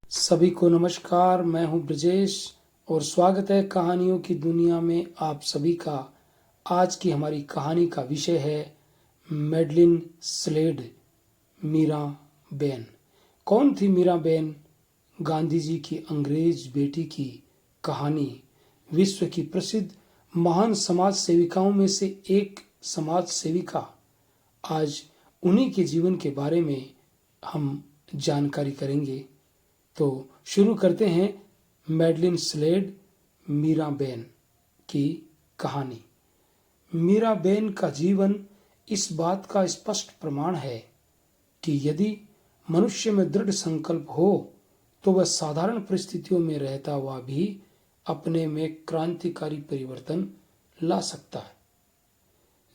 सभी को नमस्कार। मैं हूं ब्रजेश और स्वागत है कहानियों की दुनिया में आप सभी का। आज की हमारी कहानी का विषय है मैडलिन स्लेड, मीरा बेन। कौन थी मीरा बेन? गांधी जी की अंग्रेज बेटी की कहानी। विश्व की प्रसिद्ध महान समाज सेविकाओं में से एक समाज सेविका। आज उन्हीं के जीवन के बारे में हम जानकारी करेंगे। तो शुरू करते हैं मैडलिन स्लेड, मीरा बेन की कहानी। मीरा बेन का जीवन इस बात का स्पष्ट प्रमाण है कि यदि मनुष्य में दृढ़ संकल्प हो तो वह साधारण परिस्थितियों में रहता हुआ भी अपने में क्रांतिकारी परिवर्तन ला सकता है।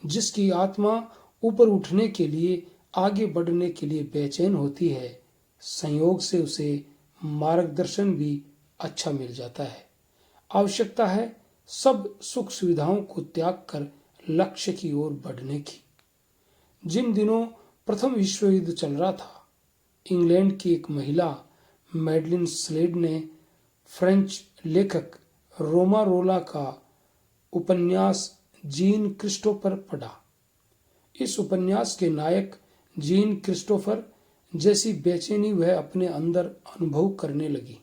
जिसकी आत्मा ऊपर उठने के लिए, आगे बढ़ने के लिए बेचैन होती है, संयोग से उसे मार्गदर्शन भी अच्छा मिल जाता है। आवश्यकता है सब सुख सुविधाओं को त्याग कर लक्ष्य की ओर बढ़ने की। जिन दिनों प्रथम विश्व युद्ध चल रहा था, इंग्लैंड की एक महिला मैडलिन स्लेड ने फ्रेंच लेखक रोमारोला का उपन्यास जीन क्रिस्टोफर पढ़ा। इस उपन्यास के नायक जीन क्रिस्टोफर जैसी बेचैनी वह अपने अंदर अनुभव करने लगी।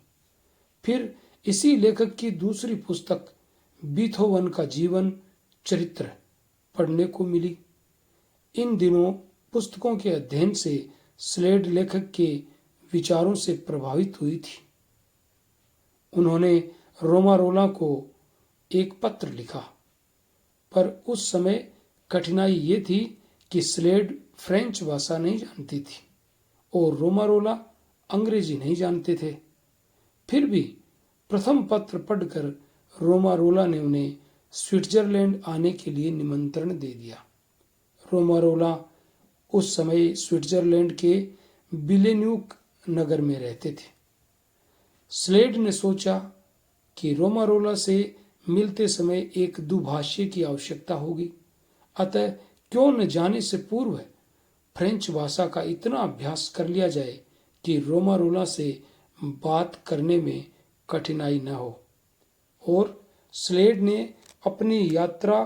फिर इसी लेखक की दूसरी पुस्तक बीथोवन का जीवन चरित्र पढ़ने को मिली। इन दिनों पुस्तकों के अध्ययन से स्लेड लेखक के विचारों से प्रभावित हुई थी। उन्होंने रोमारोला को एक पत्र लिखा, पर उस समय कठिनाई ये थी कि स्लेड फ्रेंच भाषा नहीं जानती थी और रोमारोला अंग्रेजी नहीं जानते थे। फिर भी प्रथम पत्र पढ़कर रोमारोला ने उन्हें स्विट्जरलैंड आने के लिए निमंत्रण दे दिया। रोमारोला उस समय स्विट्जरलैंड के बिलेन्यूक नगर में रहते थे। स्लेड ने सोचा कि रोमारोला से मिलते समय एक दुभाषी की आवश्यकता होगी, अतः क्यों न जाने से पूर्व फ्रेंच भाषा का इतना अभ्यास कर लिया जाए कि रोमारोला से बात करने में कठिनाई न हो। और स्लेड ने अपनी यात्रा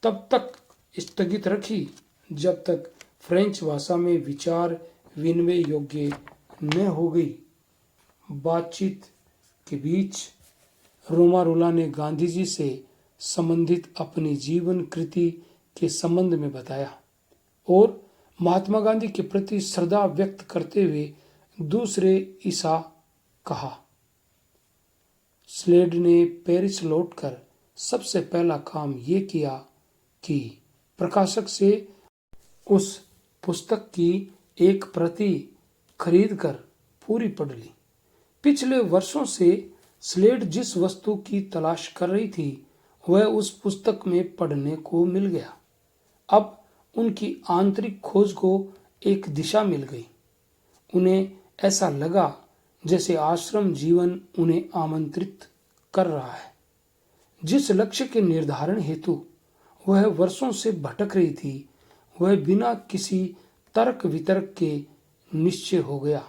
तब तक स्थगित रखी जब तक फ्रेंच भाषा में विचार विनिमय योग्य न हो गई। बातचीत के बीच रोमारोला ने गांधी जी से संबंधित अपनी जीवन कृति के संबंध में बताया और महात्मा गांधी के प्रति श्रद्धा व्यक्त करते हुए दूसरे ईसा कहा। स्लेड ने पेरिस लौटकर सबसे पहला काम ये किया कि प्रकाशक से उस पुस्तक की एक प्रति खरीदकर पूरी पढ़ ली। पिछले वर्षों से स्लेड जिस वस्तु की तलाश कर रही थी वह उस पुस्तक में पढ़ने को मिल गया। अब उनकी आंतरिक खोज को एक दिशा मिल गई। उन्हें ऐसा लगा जैसे आश्रम जीवन उन्हें आमंत्रित कर रहा है। जिस लक्ष्य के निर्धारण हेतु वह वर्षों से भटक रही थी वह बिना किसी तर्क वितर्क के निश्चय हो गया।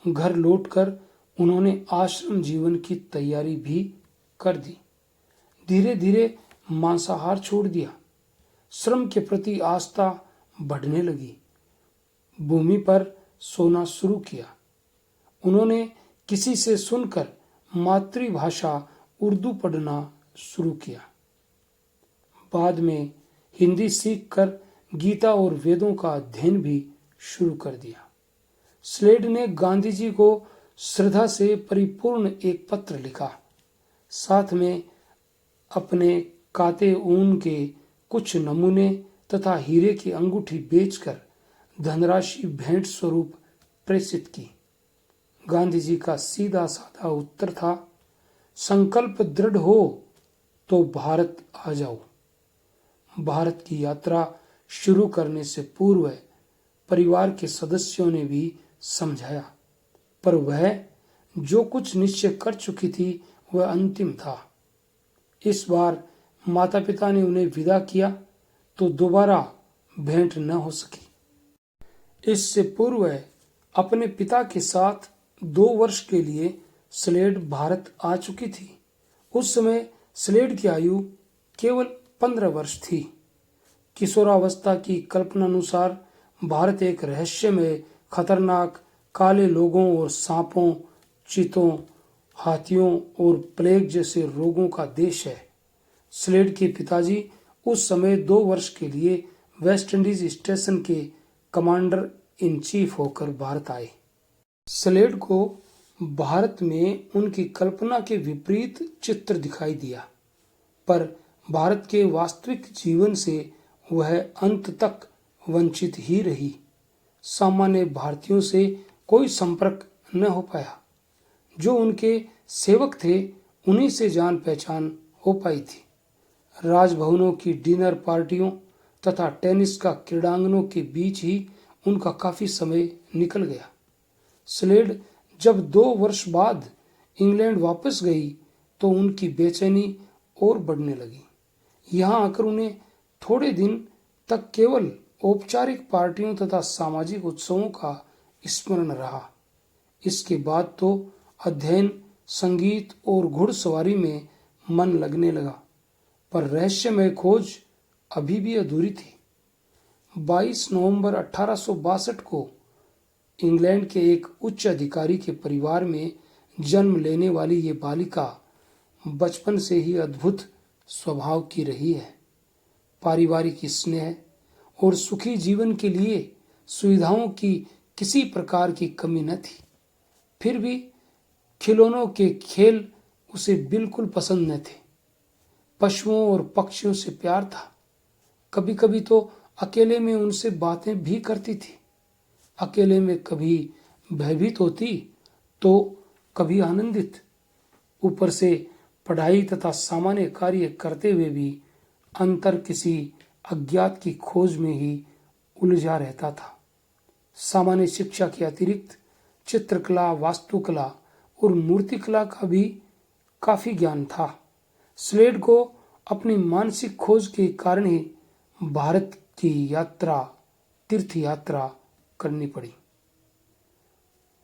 घर लौटकर उन्होंने आश्रम जीवन की तैयारी भी कर दी। धीरे धीरे मांसाहार छोड़ दिया। श्रम के प्रति आस्था बढ़ने लगी। भूमि पर सोना शुरू किया। उन्होंने किसी से सुनकर मातृभाषा उर्दू पढ़ना शुरू किया। बाद में हिंदी सीखकर गीता और वेदों का अध्ययन भी शुरू कर दिया। स्लेड ने गांधी जी को श्रद्धा से परिपूर्ण एक पत्र लिखा। साथ में अपने काते ऊन के कुछ नमूने तथा हीरे की अंगूठी बेचकर धनराशि भेंट स्वरूप प्रेषित की। गांधी जी का सीधा साधा उत्तर था, संकल्प दृढ़ हो तो भारत आ जाओ। भारत की यात्रा शुरू करने से पूर्व परिवार के सदस्यों ने भी समझाया, पर वह जो कुछ निश्चय कर चुकी थी वह अंतिम था। इस बार माता पिता ने उन्हें विदा किया तो दोबारा भेंट न हो सकी। इससे पूर्व अपने पिता के साथ 2 वर्ष के लिए स्लेड भारत आ चुकी थी। उस समय स्लेड की आयु केवल 15 वर्ष थी। किशोरावस्था की कल्पनानुसार भारत एक रहस्यमय, खतरनाक, काले लोगों और सांपों, चीतों, हाथियों और प्लेग जैसे रोगों का देश है। स्लेड के पिताजी उस समय 2 वर्ष के लिए वेस्ट इंडीज स्टेशन के कमांडर इन चीफ होकर भारत आए। स्लेड को भारत में उनकी कल्पना के विपरीत चित्र दिखाई दिया, पर भारत के वास्तविक जीवन से वह अंत तक वंचित ही रही। सामान्य भारतीयों से कोई संपर्क न हो पाया। जो उनके सेवक थे उन्हीं से जान पहचान हो पाई थी। राजभवनों की डिनर पार्टियों तथा टेनिस का क्रीड़ांगनों के बीच ही उनका काफी समय निकल गया। स्लेड जब 2 वर्ष बाद इंग्लैंड वापस गई तो उनकी बेचैनी और बढ़ने लगी। यहाँ आकर उन्हें थोड़े दिन तक केवल औपचारिक पार्टियों तथा सामाजिक उत्सवों का स्मरण रहा। इसके बाद तो अध्ययन, संगीत और घुड़सवारी में मन लगने लगा, पर रहस्यमय खोज अभी भी अधूरी थी। 22 नवंबर 1862 को इंग्लैंड के एक उच्च अधिकारी के परिवार में जन्म लेने वाली ये बालिका बचपन से ही अद्भुत स्वभाव की रही है। पारिवारिक स्नेह और सुखी जीवन के लिए सुविधाओं की किसी प्रकार की कमी न थी। फिर भी खिलौनों के खेल उसे बिल्कुल पसंद न थे। पशुओं और पक्षियों से प्यार था। कभी कभी तो अकेले में उनसे बातें भी करती थी। अकेले में कभी भयभीत होती तो कभी आनंदित। ऊपर से पढ़ाई तथा सामान्य कार्य करते हुए भी अंतर किसी अज्ञात की खोज में ही उलझा रहता था। सामान्य शिक्षा के अतिरिक्त चित्रकला, वास्तुकला और मूर्तिकला का भी काफी ज्ञान था। स्लेड को अपनी मानसिक खोज के कारण ही भारत की तीर्थ यात्रा करनी पड़ी।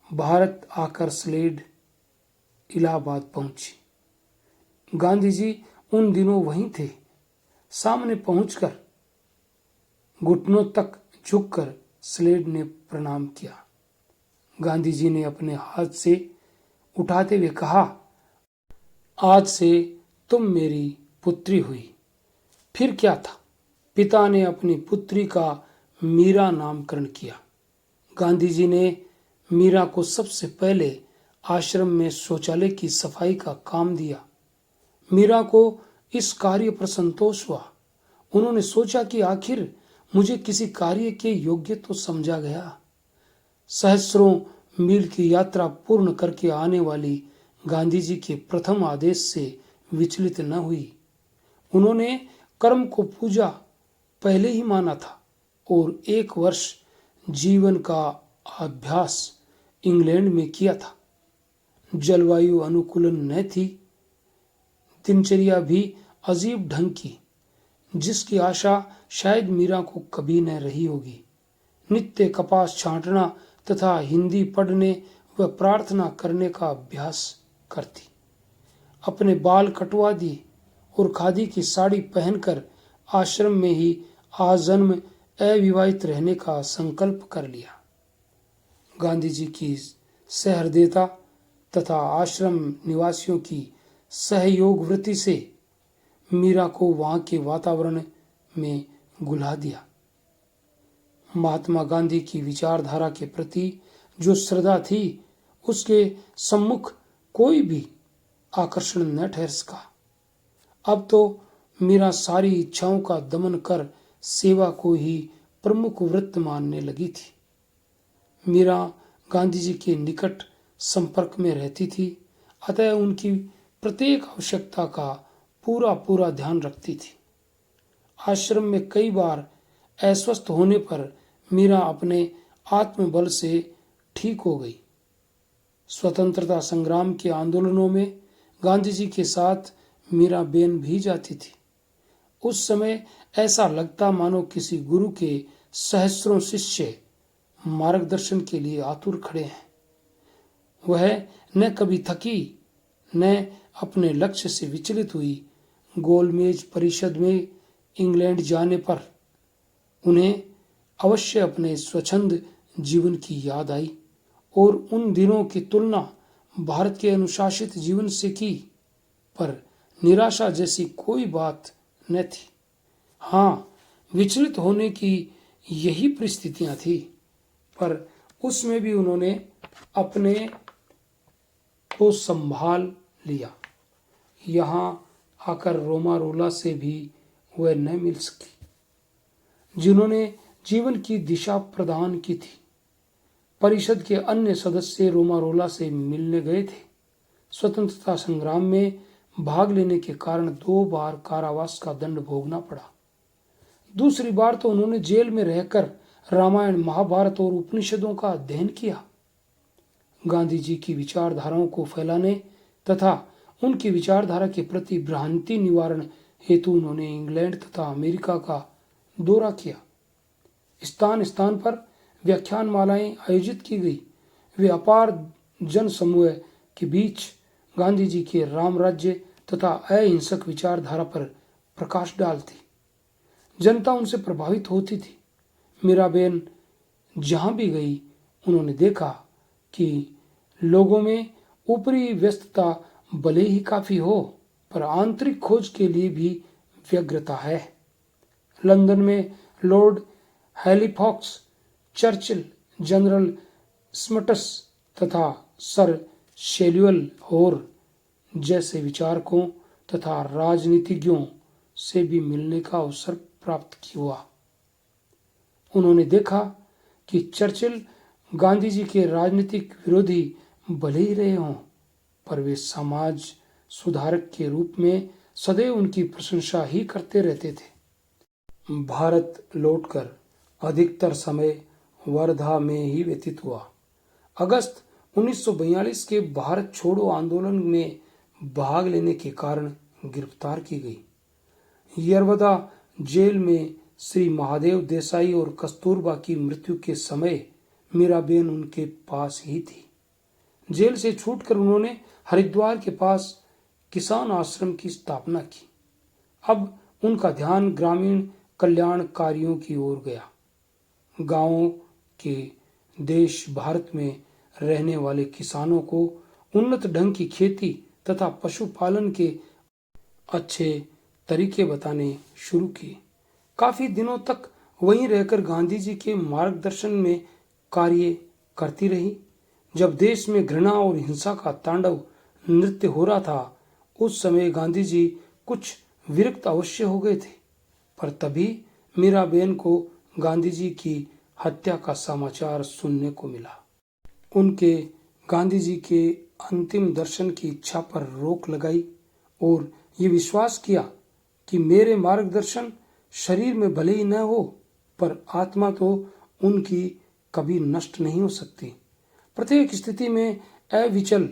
भारत आकर स्लेड इलाहाबाद पहुंची। गांधी जी उन दिनों वहीं थे। सामने पहुंचकर घुटनों तक झुककर स्लेड ने प्रणाम किया। गांधी जी ने अपने हाथ से उठाते हुए कहा, आज से तुम मेरी पुत्री हुई। फिर क्या था, पिता ने अपनी पुत्री का मीरा नामकरण किया। गांधी जी ने मीरा को सबसे पहले आश्रम में शौचालय की सफाई का काम दिया। मीरा को इस कार्य पर संतोष हुआ। उन्होंने सोचा कि आखिर मुझे किसी कार्य के योग्य तो समझा गया। सहस्त्रों मील की यात्रा पूर्ण करके आने वाली गांधी जी के प्रथम आदेश से विचलित न हुई। उन्होंने कर्म को पूजा पहले ही माना था और 1 वर्ष जीवन का अभ्यास इंग्लैंड में किया था। जलवायु अनुकूलन न थी, दिनचर्या भी अजीब ढंग की, जिसकी आशा शायद मीरा को कभी न रही होगी। नित्य कपास छांटना तथा हिंदी पढ़ने व प्रार्थना करने का अभ्यास करती। अपने बाल कटवा दिए और खादी की साड़ी पहनकर आश्रम में ही आजन्म अविवाहित रहने का संकल्प कर लिया। गांधी जी की सहृदयता तथा आश्रम निवासियों की सहयोग वृत्ति से मीरा को वहां के वातावरण में घुला दिया। महात्मा गांधी की विचारधारा के प्रति जो श्रद्धा थी, उसके सम्मुख कोई भी आकर्षण न ठहर सका। अब तो मीरा सारी इच्छाओं का दमन कर सेवा को ही प्रमुख व्रत मानने लगी थी। मीरा गांधी जी के निकट संपर्क में रहती थी, अतः उनकी प्रत्येक आवश्यकता का पूरा ध्यान रखती थी। आश्रम में कई बार अस्वस्थ होने पर मीरा अपने आत्मबल से ठीक हो गई। स्वतंत्रता संग्राम के आंदोलनों में गांधी जी के साथ मीरा बेन भी जाती थी। उस समय ऐसा लगता मानो किसी गुरु के सहस्त्रों शिष्य मार्गदर्शन के लिए आतुर खड़े हैं। वह न कभी थकी न अपने लक्ष्य से विचलित हुई। गोलमेज परिषद में इंग्लैंड जाने पर उन्हें अवश्य अपने स्वच्छंद जीवन की याद आई और उन दिनों की तुलना भारत के अनुशासित जीवन से की, पर निराशा जैसी कोई बात न थी। हाँ, विचलित होने की यही परिस्थितियां थी, पर उसमें भी उन्होंने अपने को संभाल लिया। यहाँ आकर रोमारोला से भी वह न मिल सकी जिन्होंने जीवन की दिशा प्रदान की थी। परिषद के अन्य सदस्य रोमारोला से मिलने गए थे। स्वतंत्रता संग्राम में भाग लेने के कारण 2 बार कारावास का दंड भोगना पड़ा। दूसरी बार तो उन्होंने जेल में रहकर रामायण, महाभारत और उपनिषदों का अध्ययन किया। गांधी जी की विचारधाराओं को फैलाने तथा उनकी विचारधारा के प्रति भ्रांति निवारण हेतु उन्होंने इंग्लैंड तथा अमेरिका का दौरा किया। स्थान स्थान पर व्याख्यान मालाएं आयोजित की गई। वे अपार जन समूह के बीच गांधी जी के राम राज्य तथा अहिंसक विचारधारा पर प्रकाश डालती। जनता उनसे प्रभावित होती थी। मीराबेन जहां भी गई उन्होंने देखा कि लोगों में ऊपरी व्यस्तता भले ही काफी हो, पर आंतरिक खोज के लिए भी व्यग्रता है। लंदन में लॉर्ड हैलिफॉक्स, चर्चिल, जनरल स्मटस तथा सर शेल्युअल होर जैसे विचारकों तथा राजनीतिज्ञों से भी मिलने का अवसर प्राप्त हुआ। उन्होंने देखा कि चर्चिल गांधी जी के राजनीतिक विरोधी भले ही रहे हों, पर वे समाज सुधारक के रूप में सदैव उनकी प्रशंसा ही करते रहते थे। भारत लौटकर अधिकतर समय वर्धा में ही व्यतीत हुआ। अगस्त 1942 के भारत छोड़ो आंदोलन में भाग लेने के कारण गिरफ्तार की गई। यरवदा जेल में श्री महादेव देसाई और कस्तूरबा की मृत्यु के समय मीराबेन उनके पास ही थी। जेल से छूटकर उन्होंने हरिद्वार के पास किसान आश्रम की स्थापना की। अब उनका ध्यान ग्रामीण कल्याण कार्यों की ओर गया। गांवों के देश भारत में रहने वाले किसानों को उन्नत ढंग की खेती तथा पशुपालन के अच्छे तरीके बताने शुरू किए। काफी दिनों तक वहीं रहकर गांधी जी के मार्गदर्शन में कार्य करती रही। जब देश में घृणा और हिंसा का तांडव नृत्य हो रहा था, उस समय गांधी जी कुछ विरक्त अवश्य हो गए थे, पर तभी मीराबेन को गांधी जी की हत्या का समाचार सुनने को मिला। उनके गांधी जी के अंतिम दर्शन की इच्छा पर रोक लगाई और ये विश्वास किया कि मेरे मार्गदर्शन शरीर में भले ही न हो, पर आत्मा तो उनकी कभी नष्ट नहीं हो सकती। प्रत्येक स्थिति में अविचल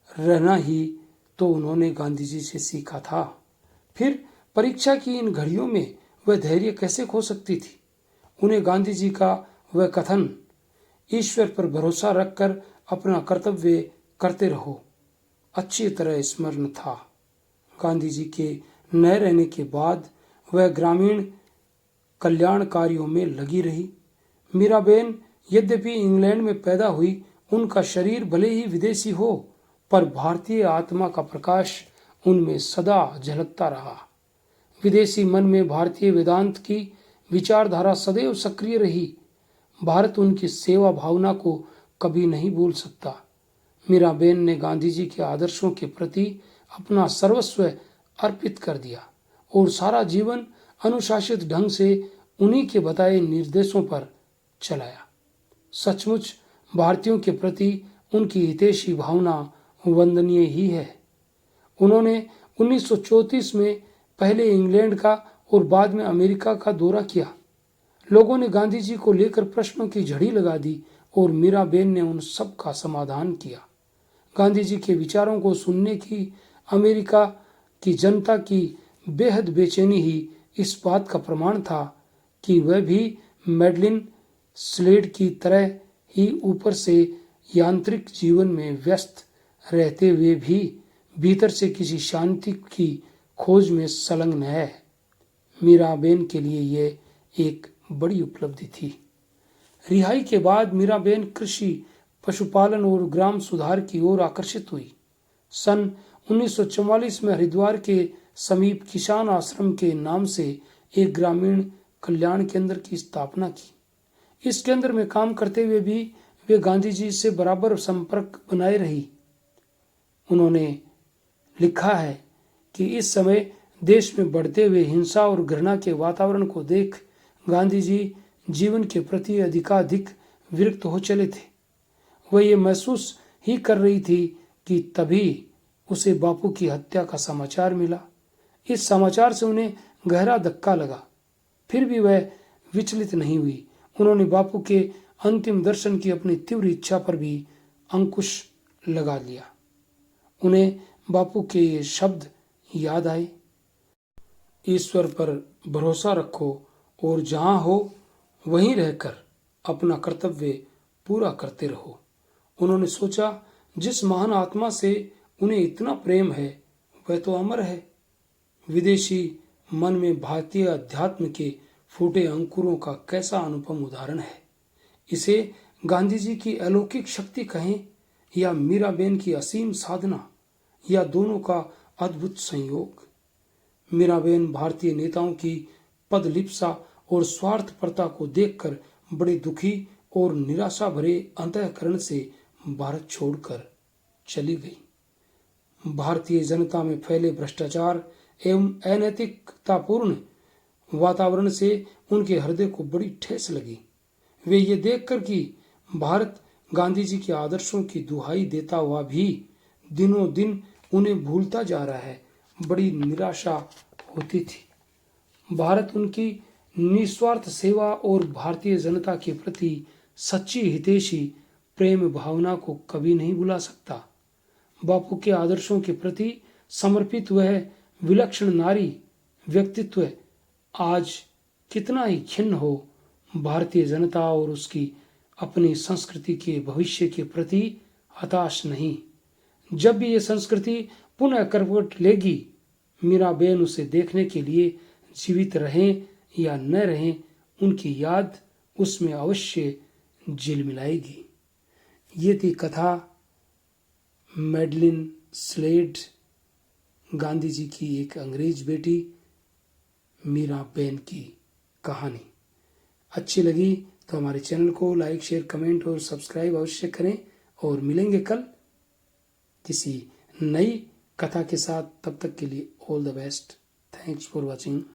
रहना ही तो उन्होंने गांधी जी से सीखा था। फिर परीक्षा की इन घड़ियों में वह धैर्य कैसे खो सकती थी। उन्हें गांधी जी का वह कथन, ईश्वर पर भरोसा रखकर अपना कर्तव्य करते रहो, अच्छी तरह स्मरण था। गांधी जी के न रहने के बाद वह ग्रामीण कल्याण कार्यों में लगी रही। मीराबेन यद्यपि इंग्लैंड में पैदा हुई, उनका शरीर भले ही विदेशी हो, पर भारतीय आत्मा का प्रकाश उनमें सदा झलकता रहा। विदेशी मन में भारतीय वेदांत की विचारधारा सदैव सक्रिय रही। भारत उनकी सेवा भावना को कभी नहीं भूल सकता। मीराबेन ने गांधी जी के आदर्शों के प्रति अपना सर्वस्व अर्पित कर दिया और सारा जीवन अनुशासित ढंग से उन्हीं के बताए निर्देशों पर चलाया। सचमुच भारतीयों के प्रति उनकी हितैषी भावना वंदनीय ही है। उन्होंने 1934 में पहले इंग्लैंड का और बाद में अमेरिका का दौरा किया। लोगों ने गांधी जी को लेकर प्रश्नों की झड़ी लगा दी और मीराबेन ने उन सब का समाधान किया। गांधी जी के विचारों को सुनने की अमेरिका की जनता की बेहद बेचैनी ही इस बात का प्रमाण था कि वह भी मैडलिन स्लेड की तरह ही ऊपर से यांत्रिक जीवन में व्यस्त रहते हुए भी भीतर से किसी शांति की खोज में संलग्न है। मीराबेन के लिए यह एक बड़ी उपलब्धि थी। रिहाई के बाद मीराबेन कृषि, पशुपालन और ग्राम सुधार की ओर आकर्षित हुई। सन 1944 में हरिद्वार के समीप किसान आश्रम के नाम से एक ग्रामीण कल्याण केंद्र की स्थापना की। इस केंद्र में काम करते हुए भी वे गांधी जी से बराबर संपर्क बनाए रही। उन्होंने लिखा है कि इस समय देश में बढ़ते हुए हिंसा और घृणा के वातावरण को देख गांधी जी जीवन के प्रति अधिकाधिक विरक्त हो चले थे। वह ये महसूस ही कर रही थी कि तभी उसे बापू की हत्या का समाचार मिला। इस समाचार से उन्हें गहरा धक्का लगा, फिर भी वह विचलित नहीं हुई। उन्होंने बापू के अंतिम दर्शन की अपनी तीव्र इच्छा पर भी अंकुश लगा लिया। उन्हें बापू के ये शब्द याद आए, ईश्वर पर भरोसा रखो और जहां हो वहीं रहकर अपना कर्तव्य पूरा करते रहो। उन्होंने सोचा, जिस महान आत्मा से उन्हें इतना प्रेम है वह तो अमर है। विदेशी मन में भारतीय अध्यात्म के फूटे अंकुरों का कैसा अनुपम उदाहरण है। इसे गांधी जी की अलौकिक शक्ति कहें या मीराबेन की असीम साधना, या दोनों का अद्भुत संयोग। मीराबेन भारतीय नेताओं की पदलिप्सा और स्वार्थपरता को देखकर बड़ी दुखी और निराशा भरे अंतःकरण से भारत छोड़कर चली गई। भारतीय जनता में फैले भ्रष्टाचार एवं अनैतिकतापूर्ण वातावरण से उनके हृदय को बड़ी ठेस लगी। वे ये देखकर कि भारत गांधी जी के आदर्शों की दुहाई देता हुआ भी दिनों दिन उन्हें भूलता जा रहा है, बड़ी निराशा होती थी। भारत उनकी निस्वार्थ सेवा और भारतीय जनता के प्रति सच्ची हितैषी प्रेम भावना को कभी नहीं भुला सकता। बापू के आदर्शों के प्रति समर्पित वह विलक्षण नारी व्यक्तित्व आज कितना ही खिन्न हो, भारतीय जनता और उसकी अपनी संस्कृति के भविष्य के प्रति हताश नहीं। जब भी ये संस्कृति पुनः करवट लेगी, मीराबेन उसे देखने के लिए जीवित रहें या न रहें, उनकी याद उसमें अवश्य झिलमिलाएगी। ये थी कथा मैडलिन स्लेड, गांधी जी की एक अंग्रेज बेटी मीराबेन की कहानी। अच्छी लगी तो हमारे चैनल को लाइक, शेयर, कमेंट और सब्सक्राइब अवश्य करें और मिलेंगे कल किसी नई कथा के साथ। तब तक के लिए all the best. Thanks for watching.